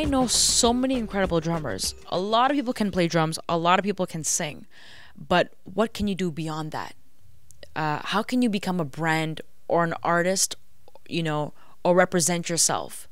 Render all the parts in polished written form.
I know so many incredible drummers. A lot of people can play drums. A lot of people can sing. But what can you do beyond that? How can you become a brand or an artist, you know, or represent yourself?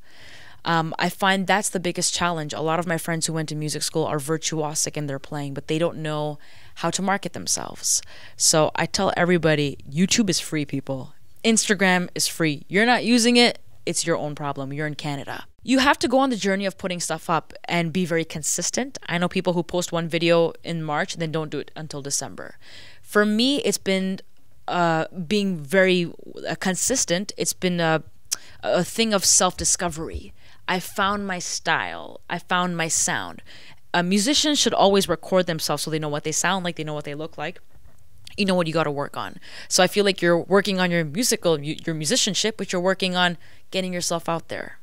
I find that's the biggest challenge. A lot of my friends who went to music school are virtuosic in their playing, but they don't know how to market themselves. So I tell everybody, YouTube is free, people. Instagram is free. You're not using it, it's your own problem. You're in Canada. You have to go on the journey of putting stuff up and be very consistent. I know people who post one video in March and then don't do it until December. For me, it's been being very consistent. It's been a thing of self-discovery. I found my style. I found my sound. Musicians should always record themselves so they know what they sound like, they know what they look like. You know what you got to work on. So I feel like you're working on your musicianship, but you're working on getting yourself out there.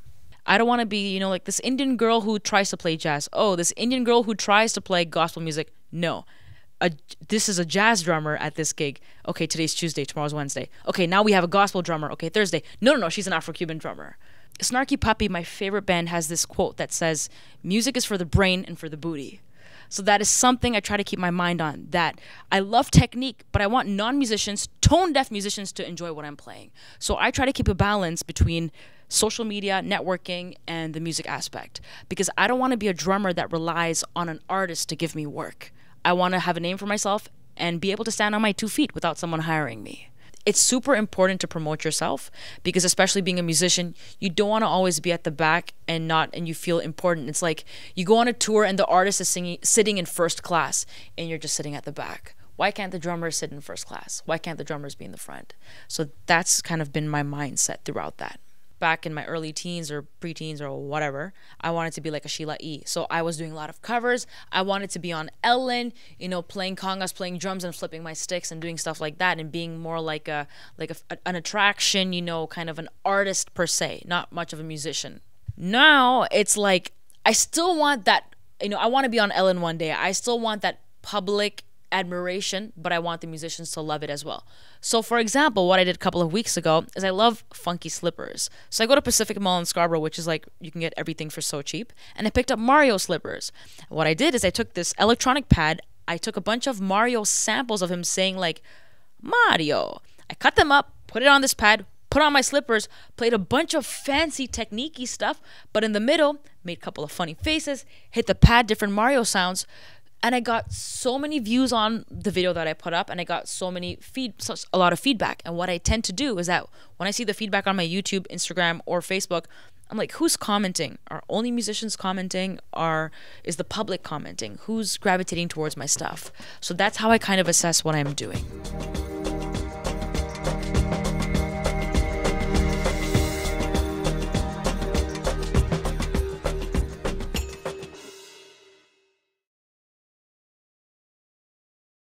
I don't want to be, you know, like this Indian girl who tries to play jazz. Oh, this Indian girl who tries to play gospel music. No. This is a jazz drummer at this gig. Okay, today's Tuesday, tomorrow's Wednesday. Okay, now we have a gospel drummer. Okay, Thursday. No, she's an Afro-Cuban drummer. Snarky Puppy, my favorite band, has this quote that says, music is for the brain and for the booty. So that is something I try to keep my mind on, that I love technique, but I want non-musicians, tone-deaf musicians to enjoy what I'm playing. So I try to keep a balance between social media, networking, and the music aspect, because I don't want to be a drummer that relies on an artist to give me work. I want to have a name for myself and be able to stand on my 2 feet without someone hiring me. It's super important to promote yourself, because especially being a musician, you don't want to always be at the back and you feel important. It's like you go on a tour and the artist is sitting in first class and you're just sitting at the back. Why can't the drummers sit in first class? Why can't the drummers be in the front? So that's kind of been my mindset throughout that. Back in my early teens or preteens or whatever, I wanted to be like a Sheila E. So I was doing a lot of covers. I wanted to be on Ellen, you know, playing congas, playing drums and flipping my sticks and doing stuff like that, and being more like an attraction, you know, kind of an artist per se, not much of a musician. Now it's like I still want that, you know, I want to be on Ellen one day. I still want that public admiration, but I want the musicians to love it as well. So for example, what I did a couple of weeks ago is I love funky slippers. So I go to Pacific Mall in Scarborough, which is like, you can get everything for so cheap. And I picked up Mario slippers. What I did is I took this electronic pad. I took a bunch of Mario samples of him saying like, Mario. I cut them up, put it on this pad, put on my slippers, played a bunch of fancy technique-y stuff, but in the middle, made a couple of funny faces, hit the pad, different Mario sounds. And I got so many views on the video that I put up, and I got a lot of feedback. And what I tend to do is that when I see the feedback on my YouTube, Instagram, or Facebook, I'm like, who's commenting? Are only musicians commenting? Is the public commenting? Who's gravitating towards my stuff? So that's how I kind of assess what I'm doing.